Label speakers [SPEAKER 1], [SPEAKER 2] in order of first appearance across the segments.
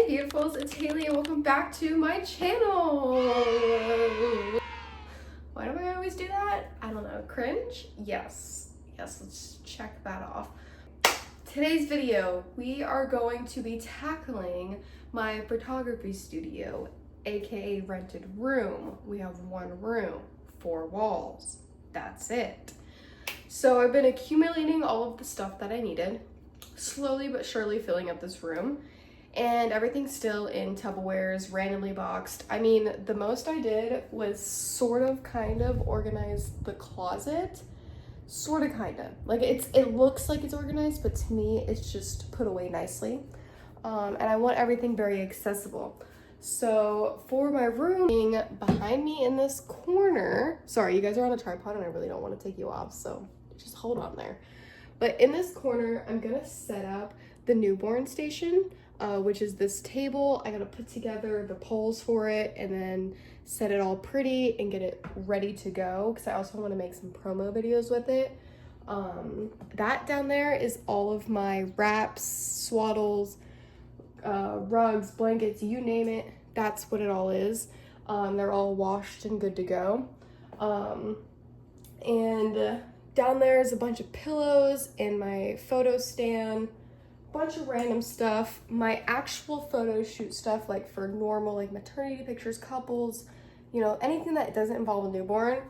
[SPEAKER 1] Hey beautifuls, it's Haley and welcome back to my channel. Why do I always do that? I don't know. Cringe? Yes, let's check that off. Today's video, we are going to be tackling my photography studio, aka rented room. We have one room, 4 walls. That's it. So I've been accumulating all of the stuff that I needed, slowly but surely filling up this room. And everything's still in Tupperwares, randomly boxed. I mean, the most I did was kind of organize the closet. Kind of. Like, it looks like it's organized, but to me, it's just put away nicely. And I want everything very accessible. So for my room, being behind me in this corner, sorry, you guys are on a tripod and I really don't want to take you off, so just hold on there. But in this corner, I'm gonna set up the newborn station, which is this table. I gotta put together the poles for it and then set it all pretty and get it ready to go, because I also want to make some promo videos with it. That down there is all of my wraps, swaddles, rugs, blankets, you name it. That's what it all is. They're all washed and good to go. And down there is a bunch of pillows and my photo stand, bunch of random stuff. My actual photo shoot stuff, like for normal, like maternity pictures, couples, you know, anything that doesn't involve a newborn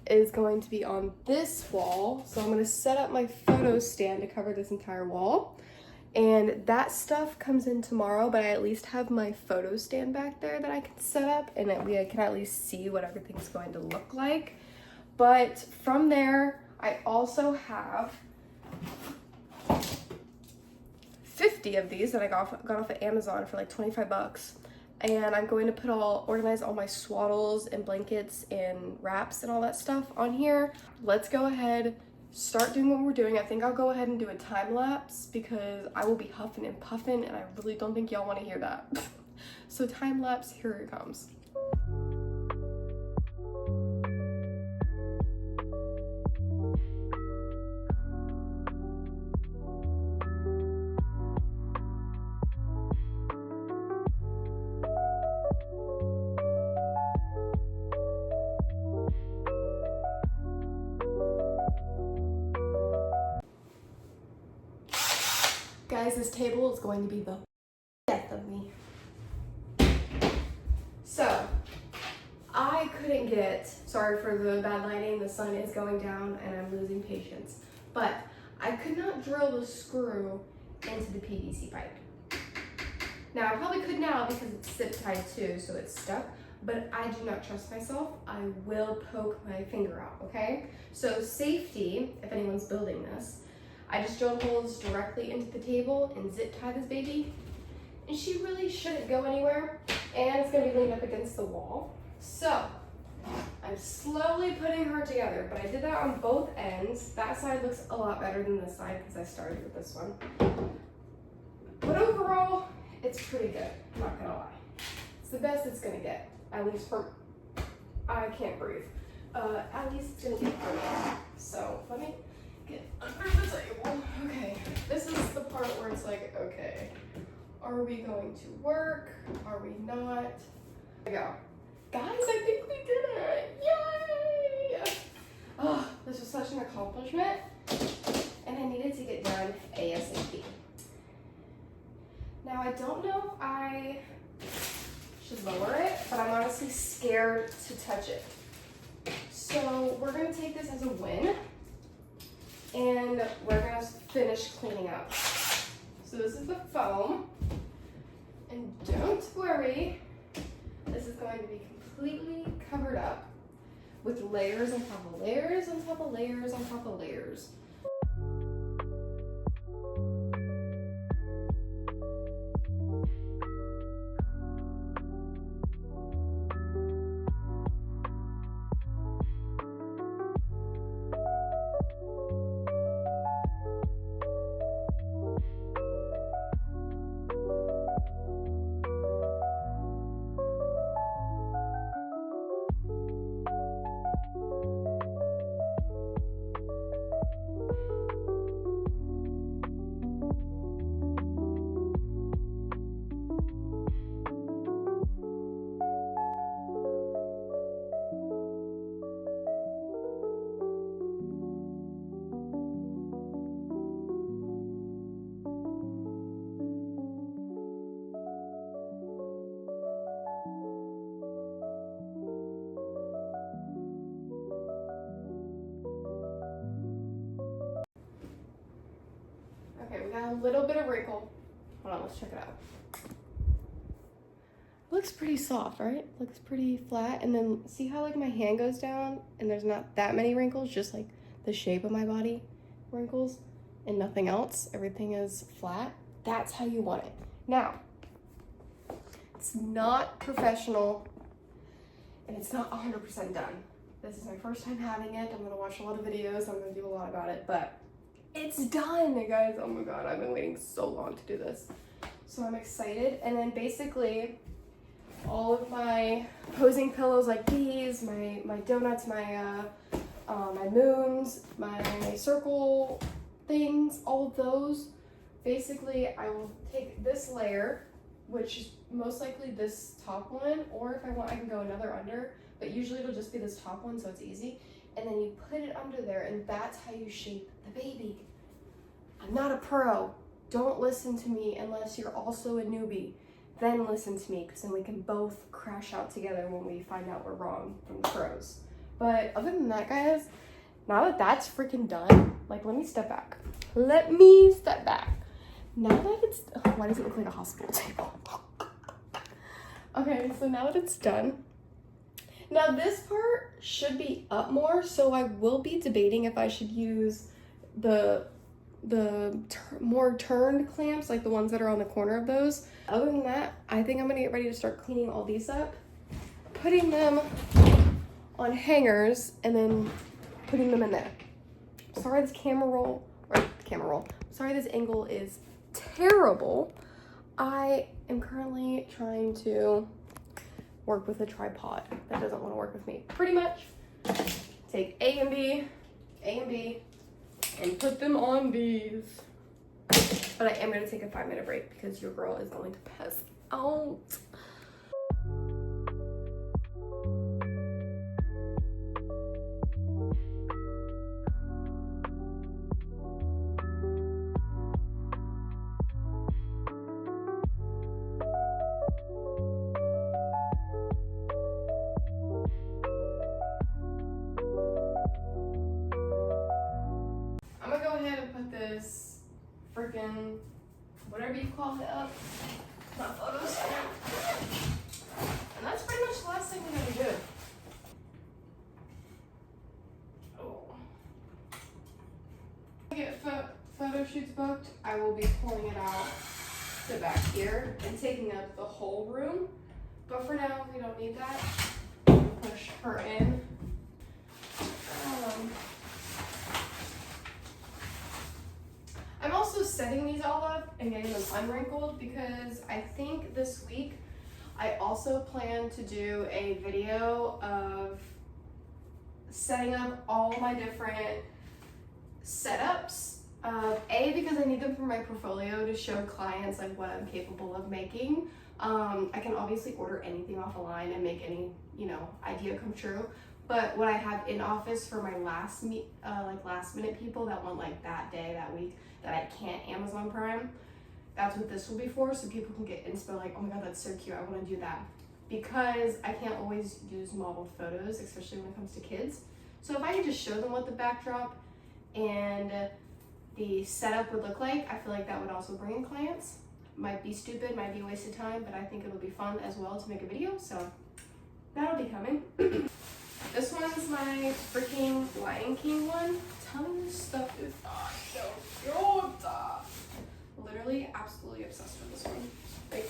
[SPEAKER 1] is going to be on this wall. So I'm going to set up my photo stand to cover this entire wall. And that stuff comes in tomorrow, but I at least have my photo stand back there that I can set up and that I can at least see what everything's going to look like. But from there, I also have 50 of these that I got off of Amazon for like 25 bucks. And I'm going to organize all my swaddles and blankets and wraps and all that stuff on here. Let's go ahead, start doing what we're doing. I think I'll go ahead and do a time lapse because I will be huffing and puffing and I really don't think y'all want to hear that. So time lapse, here it comes. Guys, this table is going to be the death of me. So, I couldn't sorry for the bad lighting, the sun is going down and I'm losing patience, but I could not drill the screw into the PVC pipe. Now, I probably could now because it's zip tied too, so it's stuck, but I do not trust myself. I will poke my finger out, okay? So safety, if anyone's building this, I just drilled holes directly into the table and zip tie this baby. And she really shouldn't go anywhere. And it's gonna be leaned up against the wall. So, I'm slowly putting her together, but I did that on both ends. That side looks a lot better than this side because I started with this one. But overall, it's pretty good, I'm not gonna lie. It's the best it's gonna get, at least for, I can't breathe. At least it's gonna get for me. So, let me get under the table. Okay, this is the part where it's like, okay, are we going to work? Are we not? Here we go. Guys, I think we did it! Yay! Oh, this was such an accomplishment, and I needed to get done ASAP. Now, I don't know if I should lower it, but I'm honestly scared to touch it. So we're gonna take this as a win. And we're gonna finish cleaning up. So this is the foam. And don't worry, this is going to be completely covered up with layers on top of layers on top of layers on top of layers. little bit of wrinkle. Hold on, let's check it out. Looks pretty soft, right? Looks pretty flat. And then see how like my hand goes down and there's not that many wrinkles, just like the shape of my body wrinkles and nothing else. Everything is flat. That's how you want it. Now, it's not professional and it's not 100% done. This is my first time having it. I'm gonna watch a lot of videos. I'm gonna do a lot about it, but it's done, guys. Oh my God, I've been waiting so long to do this. So I'm excited. And then basically, all of my posing pillows like these, my donuts, my moons, my circle things, all of those, basically I will take this layer, which is most likely this top one, or if I want I can go another under, but usually it'll just be this top one so it's easy, and then you put it under there and that's how you shape the baby. I'm not a pro. Don't listen to me unless you're also a newbie. Then listen to me, because then we can both crash out together when we find out we're wrong from the pros. But other than that, guys, now that that's freaking done, like, let me step back. Let me step back. Now that it's, why does it look like a hospital table? Okay, so now that it's done, now this part should be up more, so I will be debating if I should use the more turned clamps, like the ones that are on the corner of those. Other than that, I think I'm gonna get ready to start cleaning all these up, putting them on hangers, and then putting them in there. Sorry this sorry this angle is terrible. I am currently trying to work with a tripod that doesn't want to work with me. Pretty much take A and B, and put them on these. But I am going to take a 5-minute break because your girl is going to pass out. I'm going to go ahead and put this freaking whatever you call it up, my photos, and that's pretty much the last thing we're gonna do. Oh, when I get photo shoots booked, I will be pulling it out to back here and taking up the whole room, but for now we don't need that. Push her in. I'm also setting these all up and getting them unwrinkled because I think this week I also plan to do a video of setting up all my different setups. Because I need them for my portfolio to show clients like what I'm capable of making. I can obviously order anything off a line and make any, idea come true. But what I have in office for my last minute people that want like that day, that week, that I can't Amazon Prime, that's what this will be for, so people can get inspo like, oh my God, that's so cute, I want to do that. Because I can't always use modeled photos, especially when it comes to kids. So if I could just show them what the backdrop and the setup would look like, I feel like that would also bring in clients. Might be stupid, might be a waste of time, but I think it'll be fun as well to make a video, so that'll be coming. This one's my freaking Lion King one. Tell me this stuff is so cute. Literally absolutely obsessed with this one. Like,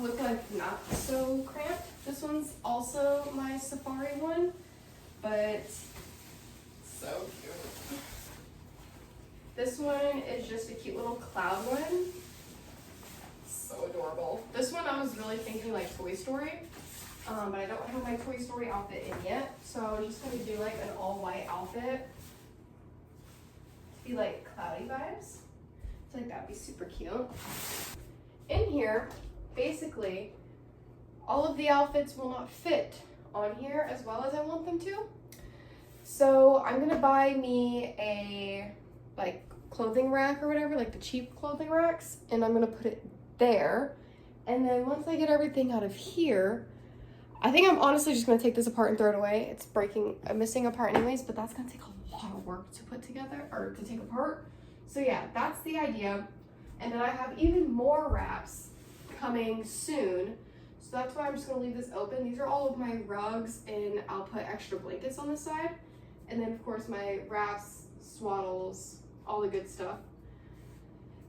[SPEAKER 1] look like not so cramped. This one's also my safari one, but so cute. This one is just a cute little cloud one. So adorable. This one I was really thinking like Toy Story. But I don't have my Toy Story outfit in yet, so I was just going to do like an all-white outfit to be like cloudy vibes. I feel like that'd be super cute. In here, basically, all of the outfits will not fit on here as well as I want them to. So I'm going to buy me a like clothing rack or whatever, like the cheap clothing racks, and I'm going to put it there. And then once I get everything out of here, I think I'm honestly just going to take this apart and throw it away. It's missing a part anyways, but that's going to take a lot of work to put together or to take apart. So yeah, that's the idea. And then I have even more wraps coming soon. So that's why I'm just gonna leave this open. These are all of my rugs, and I'll put extra blankets on this side. And then of course my wraps, swaddles, all the good stuff.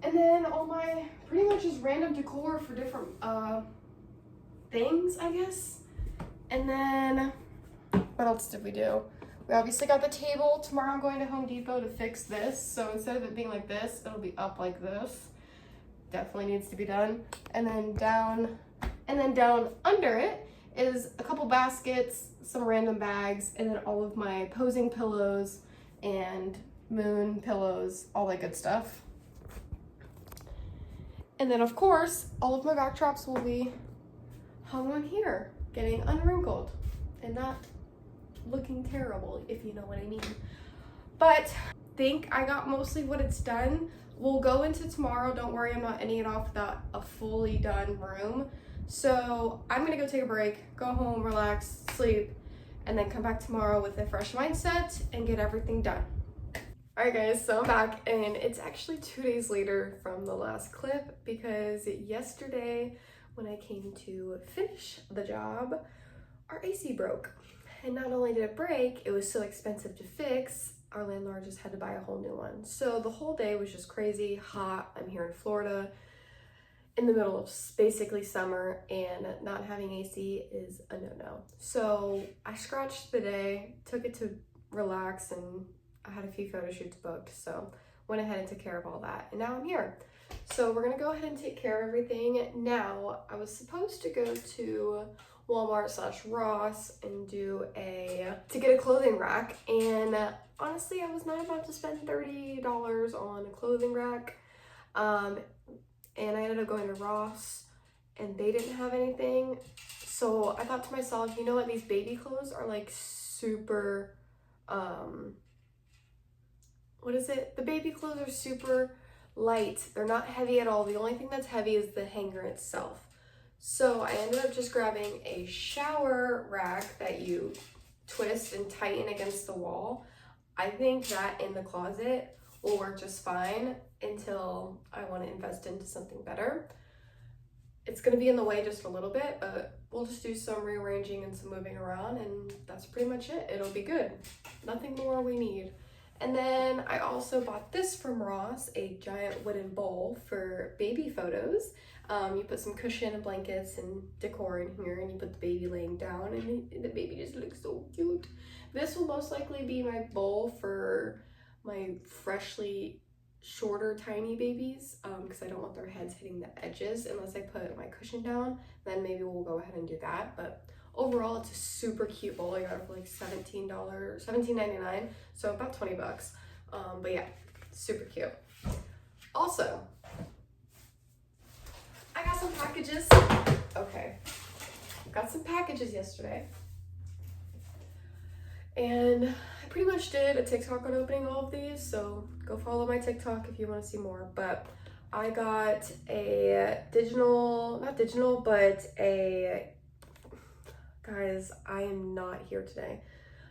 [SPEAKER 1] And then all my pretty much just random decor for different things, I guess. And then what else did we do? We obviously got the table. Tomorrow I'm going to Home Depot to fix this. So instead of it being like this, it'll be up like this. Definitely needs to be done. And then down under it is a couple baskets, some random bags, and then all of my posing pillows and moon pillows, all that good stuff. And then of course, all of my backdrops will be hung on here, getting unwrinkled and not looking terrible, if you know what I mean. But I think I got mostly what it's done. We'll go into tomorrow. Don't worry, I'm not ending it off without a fully done room. So I'm gonna go take a break, go home, relax, sleep, and then come back tomorrow with a fresh mindset and get everything done. All right guys, so I'm back, and it's actually 2 days later from the last clip because yesterday when I came to finish the job, our AC broke. And not only did it break, it was so expensive to fix, our landlord just had to buy a whole new one. So the whole day was just crazy, hot. I'm here in Florida in the middle of basically summer, and not having AC is a no-no. So I scratched the day, took it to relax, and I had a few photo shoots booked. So went ahead and took care of all that, and now I'm here. So we're gonna go ahead and take care of everything. Now, I was supposed to go to Walmart/Ross and to get a clothing rack, and honestly I was not about to spend $30 on a clothing rack, and I ended up going to Ross and they didn't have anything. So I thought to myself, you know what, these baby clothes are like super the baby clothes are super light, they're not heavy at all. The only thing that's heavy is the hanger itself. So I ended up just grabbing a shower rack that you twist and tighten against the wall. I think that in the closet will work just fine until I want to invest into something better. It's going to be in the way just a little bit, but we'll just do some rearranging and some moving around, and that's pretty much it. It'll be good. Nothing more we need. And then I also bought this from Ross, a giant wooden bowl for baby photos. You put some cushion and blankets and decor in here, and you put the baby laying down, and the baby just looks so cute. This will most likely be my bowl for my freshly shorter tiny babies, because I don't want their heads hitting the edges unless I put my cushion down. Then maybe we'll go ahead and do that. But overall, it's a super cute bowl. I got it for like $17.99, so about 20 bucks. But yeah, super cute. Also, I got some packages. Okay, got some packages yesterday, and I pretty much did a TikTok on opening all of these, so go follow my TikTok if you want to see more. But I got a guys, I am not here today.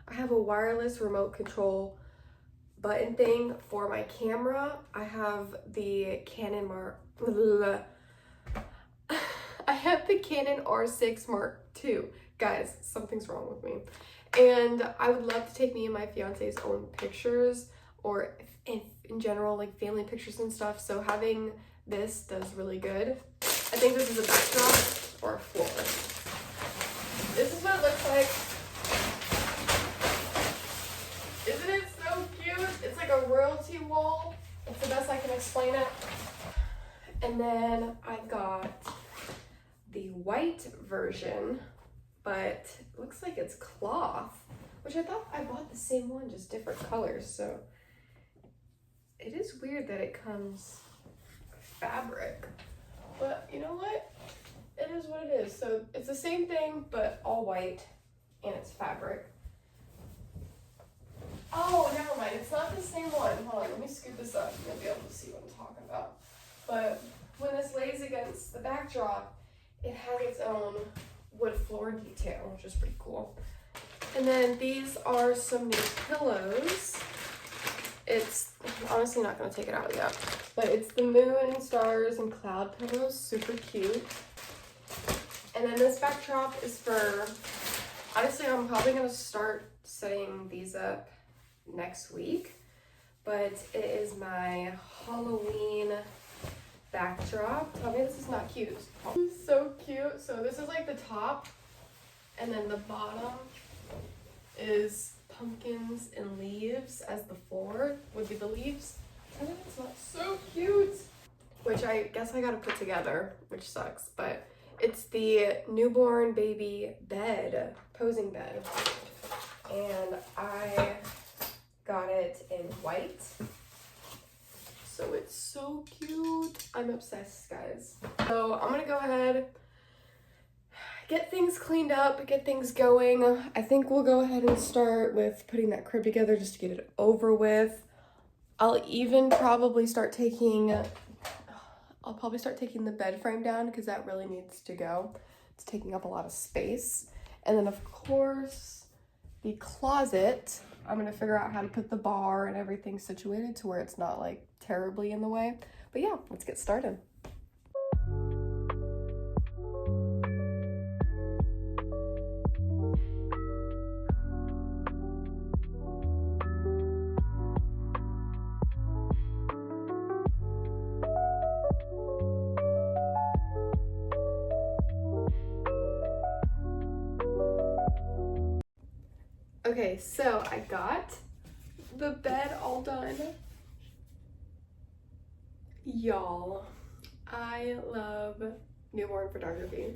[SPEAKER 1] I have a wireless remote control button thing for my camera. I have the Canon R6 Mark II. Guys, something's wrong with me. And I would love to take me and my fiance's own pictures, or if in general, like family pictures and stuff. So having this does really good. I think this is a backdrop or a floor. This is what it looks like. Isn't it so cute? It's like a royalty wall. It's the best I can explain it. And then I got the white version, but it looks like it's cloth, which I thought I bought the same one, just different colors. So it is weird that it comes fabric, but you know what? It is what it is. So it's the same thing, but all white, and it's fabric. Oh, never mind. It's not the same one. Hold on, let me scoop this up. You'll be able to see what I'm talking about. But when this lays against the backdrop, it has its own wood floor detail, which is pretty cool. And then these are some new pillows. It's honestly not gonna take it out yet, but it's the moon and stars and cloud pillows, super cute. And then this backdrop is for, honestly, I'm probably gonna start setting these up next week, but it is my Halloween backdrop. Tell me this is not cute. It's so cute. So this is like the top, and then the bottom is pumpkins and leaves as the floor would be the leaves. I think it's not so cute, which I guess I gotta put together, which sucks, but it's the newborn baby bed, posing bed, and I got it in white, so it's so cute. I'm obsessed, guys. So I'm gonna go ahead, get things cleaned up, get things going. I think we'll go ahead and start with putting that crib together just to get it over with. I'll probably start taking the bed frame down because that really needs to go. It's taking up a lot of space. And then of course, the closet, I'm gonna figure out how to put the bar and everything situated to where it's not like terribly in the way. But yeah, let's get started. Okay, so I got the bed all done. Y'all, I love newborn photography.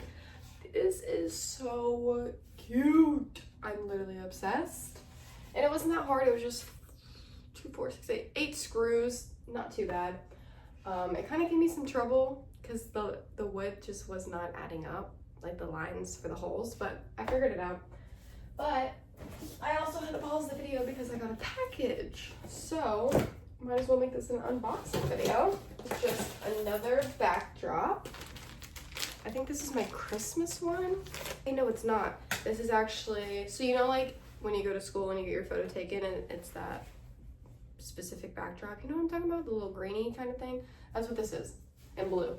[SPEAKER 1] This is so cute. I'm literally obsessed. And it wasn't that hard. It was just 2, 4, 6, 8 screws. Not too bad. It kind of gave me some trouble because the wood just was not adding up, like the lines for the holes, but I figured it out. But I also had to pause the video because I got a package. So might as well make this an unboxing video. It's just another backdrop. I think this is my Christmas one. Hey, no, it's not. This is actually, so you know like when you go to school and you get your photo taken and it's that specific backdrop, you know what I'm talking about? The little greeny kind of thing? That's what this is, in blue.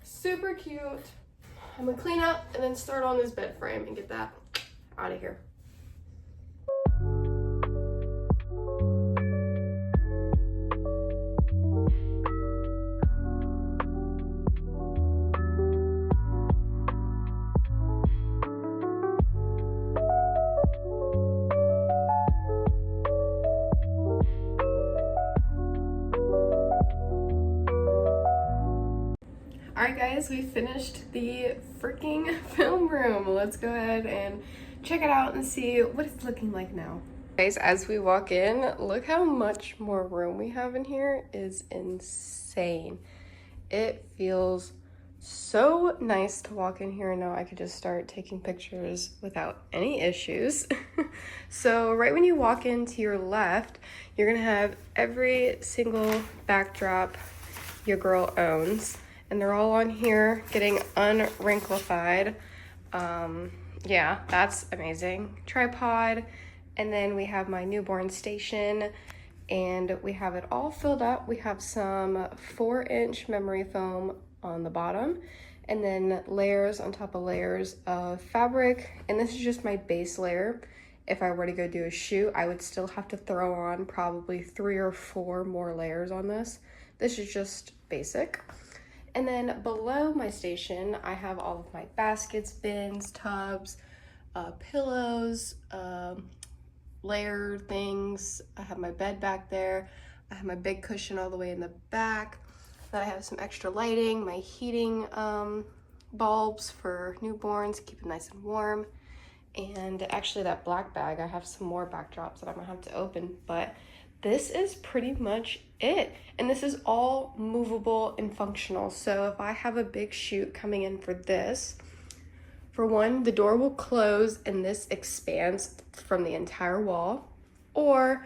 [SPEAKER 1] Super cute. I'm gonna clean up and then start on this bed frame and get that out of here. Alright guys, we finished the freaking film room. Let's go ahead and check it out and see what it's looking like now. Guys, as we walk in, look how much more room we have in here. It is insane. It feels so nice to walk in here and now I could just start taking pictures without any issues. So right when you walk in to your left, you're gonna have every single backdrop your girl owns. And they're all on here getting unwrinklified. Yeah, that's amazing. Tripod, and then we have my newborn station, and we have it all filled up. We have some 4-inch memory foam on the bottom, and then layers on top of layers of fabric. And this is just my base layer. If I were to go do a shoot, I would still have to throw on probably 3 or 4 more layers on this. This is just basic. And then below my station, I have all of my baskets, bins, tubs, pillows, layer things. I have my bed back there. I have my big cushion all the way in the back. Then I have some extra lighting, my heating bulbs for newborns, keep it nice and warm. And actually that black bag, I have some more backdrops that I'm gonna have to open, but this is pretty much it. And this is all movable and functional. So if I have a big shoot coming in for this, for one, the door will close and this expands from the entire wall. Or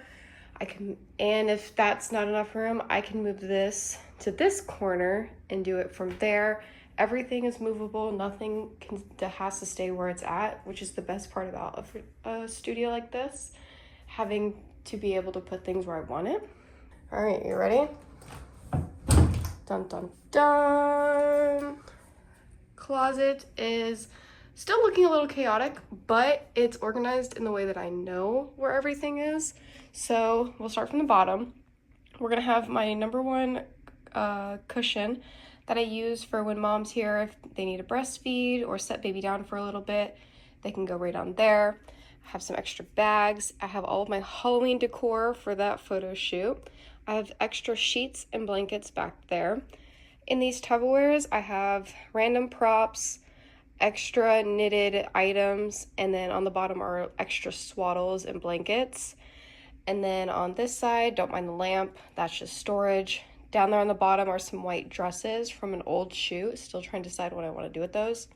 [SPEAKER 1] I can, and if that's not enough room, I can move this to this corner and do it from there. Everything is movable, nothing has to stay where it's at, which is the best part about a studio like this. Having to be able to put things where I want it. All right, you ready? Dun, dun, dun. Closet is still looking a little chaotic, but it's organized in the way that I know where everything is. So we'll start from the bottom. We're gonna have my number one cushion that I use for when mom's here if they need to breastfeed or set baby down for a little bit. They can go right on there. I have some extra bags. I have all of my Halloween decor for that photo shoot. I have extra sheets and blankets back there. In these Tupperwares, I have random props, extra knitted items, and then on the bottom are extra swaddles and blankets. And then on this side, don't mind the lamp, that's just storage. Down there on the bottom are some white dresses from an old shoot. Still trying to decide what I want to do with those.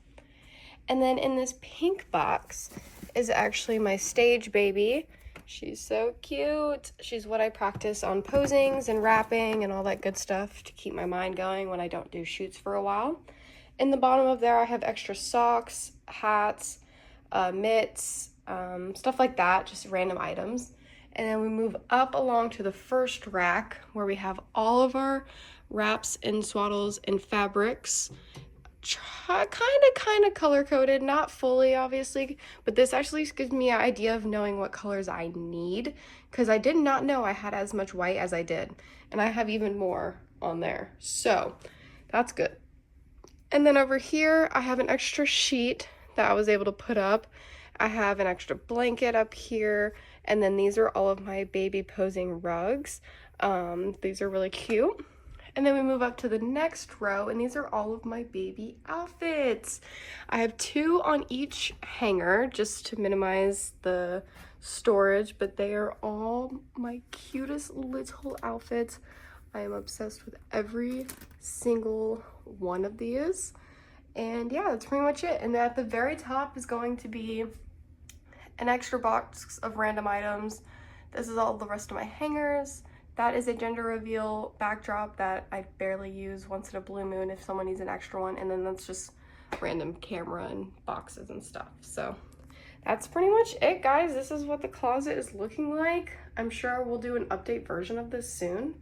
[SPEAKER 1] And then in this pink box is actually my stage baby. She's so cute. She's what I practice on posings and rapping and all that good stuff to keep my mind going when I don't do shoots for a while. In the bottom of there, I have extra socks, hats, mitts, stuff like that, just random items. And then we move up along to the first rack where we have all of our wraps and swaddles and fabrics. Kind of color coded, not fully obviously, but this actually gives me an idea of knowing what colors I need, because I did not know I had as much white as I did, and I have even more on there, so that's good. And then over here I have an extra sheet that I was able to put up. I have an extra blanket up here, and then these are all of my baby posing rugs. These are really cute. And then we move up to the next row, and these are all of my baby outfits. I have 2 on each hanger just to minimize the storage, but they are all my cutest little outfits. I am obsessed with every single one of these. And yeah, that's pretty much it. And at the very top is going to be an extra box of random items. This is all the rest of my hangers. That is a gender reveal backdrop that I barely use once in a blue moon if someone needs an extra one, and then that's just random camera and boxes and stuff. So that's pretty much it, guys. This is what the closet is looking like. I'm sure we'll do an update version of this soon.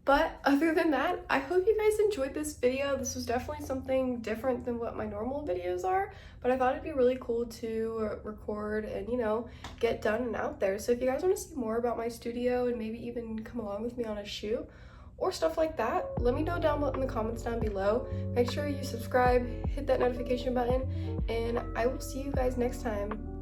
[SPEAKER 1] But other than that, I hope you guys enjoyed this video. This was definitely something different than what my normal videos are, but I thought it'd be really cool to record and, you know, get done and out there. So if you guys want to see more about my studio and maybe even come along with me on a shoot or stuff like that, let me know down in the comments down below. Make sure you subscribe, hit that notification button, and I will see you guys next time.